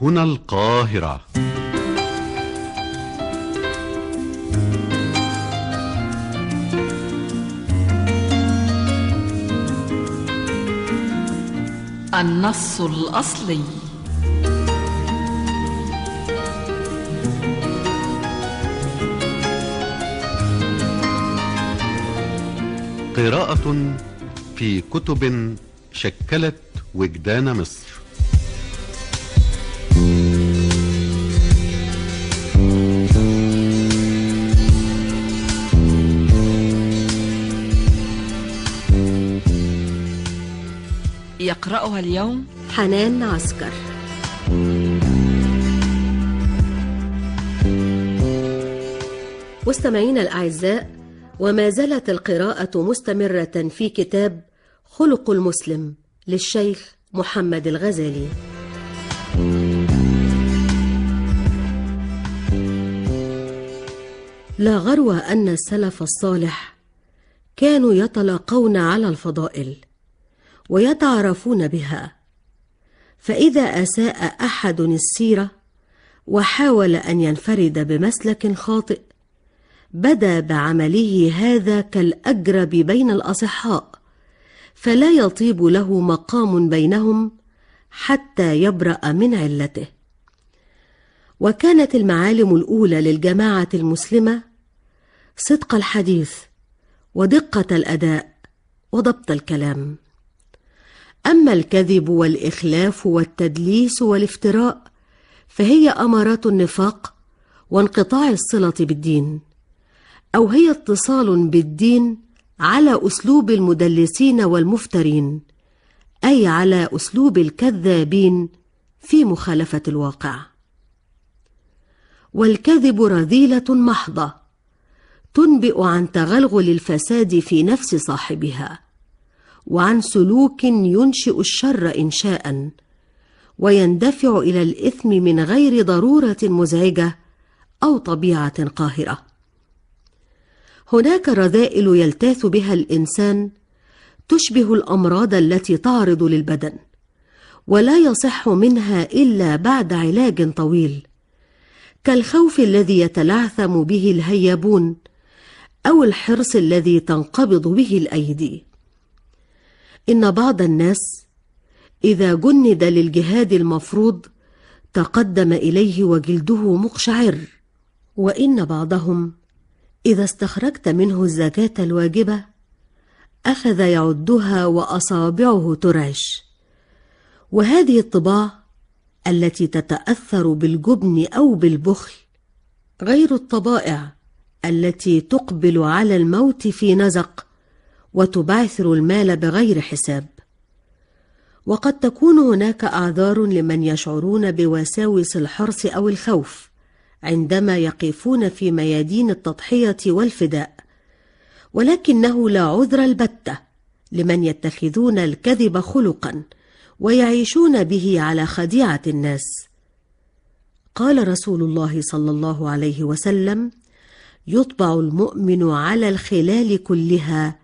هنا القاهرة. النص الأصلي. قراءة في كتب شكلت وجدان مصر. يقرأها اليوم حنان عسكر. مستمعينا الأعزاء، وما زالت القراءة مستمرة في كتاب خلق المسلم للشيخ محمد الغزالي. لا غرو أن السلف الصالح كانوا يتلاقون على الفضائل ويتعرفون بها، فإذا أساء أحد السيرة وحاول أن ينفرد بمسلك خاطئ بدا بعمله هذا كالأجرب بين الأصحاء، فلا يطيب له مقام بينهم حتى يبرأ من علته. وكانت المعالم الأولى للجماعة المسلمة صدق الحديث ودقة الأداء وضبط الكلام. أما الكذب والإخلاف والتدليس والافتراء فهي أمارات النفاق وانقطاع الصلة بالدين، أو هي اتصال بالدين على أسلوب المدلسين والمفترين، أي على أسلوب الكذابين في مخالفة الواقع. والكذب رذيلة محضة تنبئ عن تغلغل الفساد في نفس صاحبها، وعن سلوك ينشئ الشر إنشاءً، ويندفع إلى الإثم من غير ضرورة مزعجة أو طبيعة قاهرة. هناك رذائل يلتاث بها الإنسان تشبه الأمراض التي تعرض للبدن، ولا يصح منها إلا بعد علاج طويل، كالخوف الذي يتلعثم به الهيابون، أو الحرص الذي تنقبض به الأيدي. إن بعض الناس إذا جند للجهاد المفروض تقدم إليه وجلده مقشعر، وإن بعضهم إذا استخرجت منه الزكاة الواجبة أخذ يعدها وأصابعه ترعش. وهذه الطباع التي تتأثر بالجبن أو بالبخل غير الطبائع التي تقبل على الموت في نزق وتبعثر المال بغير حساب. وقد تكون هناك أعذار لمن يشعرون بوساوس الحرص أو الخوف عندما يقفون في ميادين التضحية والفداء، ولكنه لا عذر البتة لمن يتخذون الكذب خلقا ويعيشون به على خديعة الناس. قال رسول الله صلى الله عليه وسلم: يطبع المؤمن على الخلال كلها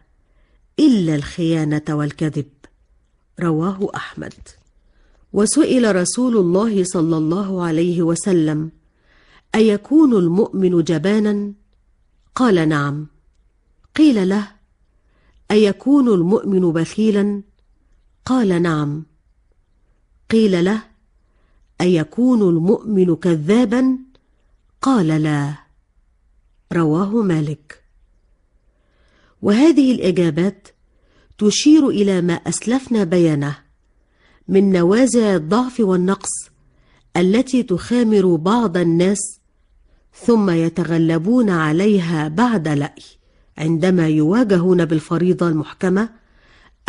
إلا الخيانة والكذب. رواه أحمد. وسئل رسول الله صلى الله عليه وسلم: أيكون المؤمن جبانا؟ قال: نعم. قيل له: أيكون المؤمن بخيلا؟ قال: نعم. قيل له: أيكون المؤمن كذابا؟ قال: لا. رواه مالك. وهذه الإجابات تشير إلى ما أسلفنا بيانه من نوازع الضعف والنقص التي تخامر بعض الناس، ثم يتغلبون عليها بعد لأي عندما يواجهون بالفريضة المحكمة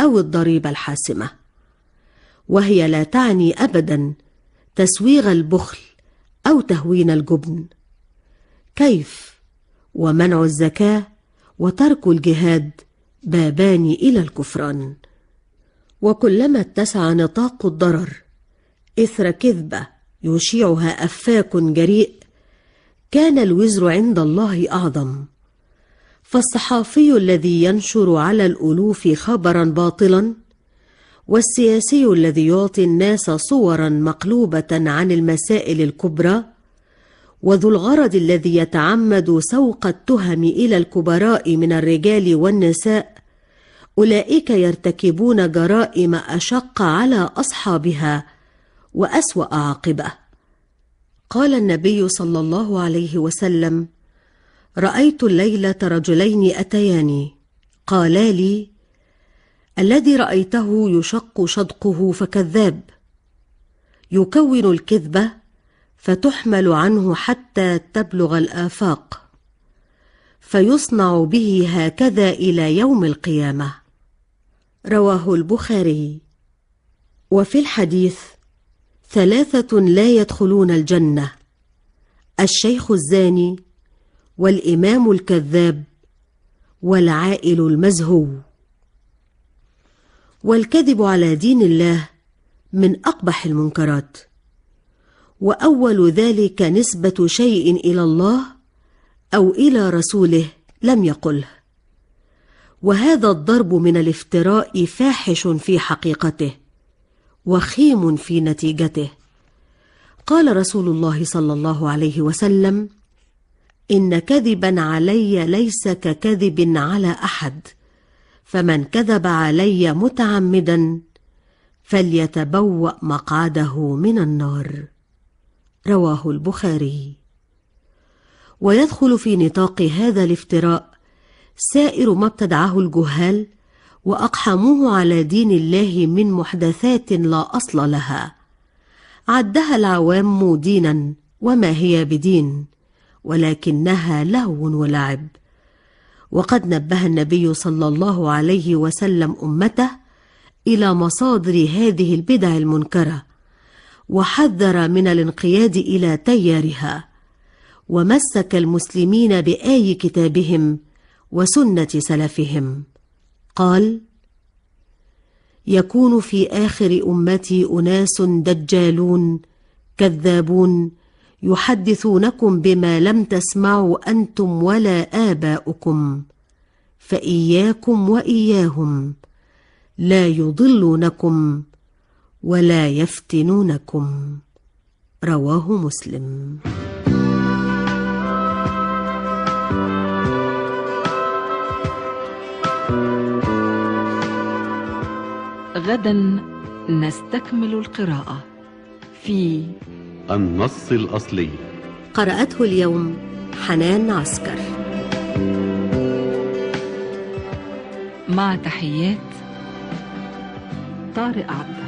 أو الضريبة الحاسمة. وهي لا تعني أبدا تسويغ البخل أو تهوين الجبن. كيف ومنع الزكاة وترك الجهاد بابان إلى الكفران. وكلما اتسع نطاق الضرر إثر كذبة يشيعها أفاك جريء كان الوزر عند الله أعظم. فالصحافي الذي ينشر على الألوف خبرا باطلا والسياسي الذي يعطي الناس صورا مقلوبة عن المسائل الكبرى، وذو الغرض الذي يتعمد سوق التهم إلى الكبراء من الرجال والنساء، أولئك يرتكبون جرائم أشق على أصحابها وأسوأ عاقبة. قال النبي صلى الله عليه وسلم: رأيت الليلة رجلين أتياني قالا لي: الذي رأيته يشق شدقه فكذاب، يكون الكذبة فتحمل عنه حتى تبلغ الآفاق، فيصنع به هكذا إلى يوم القيامة. رواه البخاري. وفي الحديث: 3 لا يدخلون الجنة: الشيخ الزاني، والإمام الكذاب، والعائل المزهو. والكذب على دين الله من أقبح المنكرات، وأول ذلك نسبة شيء إلى الله أو إلى رسوله لم يقله، وهذا الضرب من الافتراء فاحش في حقيقته وخيم في نتيجته. قال رسول الله صلى الله عليه وسلم: إن كذبا علي ليس ككذب على أحد، فمن كذب علي متعمدا فليتبوأ مقعده من النار. رواه البخاري. ويدخل في نطاق هذا الافتراء سائر ما ابتدعه الجهال وأقحموه على دين الله من محدثات لا أصل لها، عدها العوام دينا وما هي بدين، ولكنها لهو ولعب. وقد نبه النبي صلى الله عليه وسلم أمته إلى مصادر هذه البدع المنكرة، وحذر من الانقياد إلى تيارها، ومسك المسلمين بآي كتابهم وسنة سلفهم. قال: يكون في آخر أمتي أناس دجالون كذابون يحدثونكم بما لم تسمعوا أنتم ولا آباؤكم، فإياكم وإياهم، لا يضلونكم ولا يفتنونكم. رواه مسلم. غدا نستكمل القراءة في النص الأصلي. قرأته اليوم حنان عسكر. مع تحيات طارق عبد.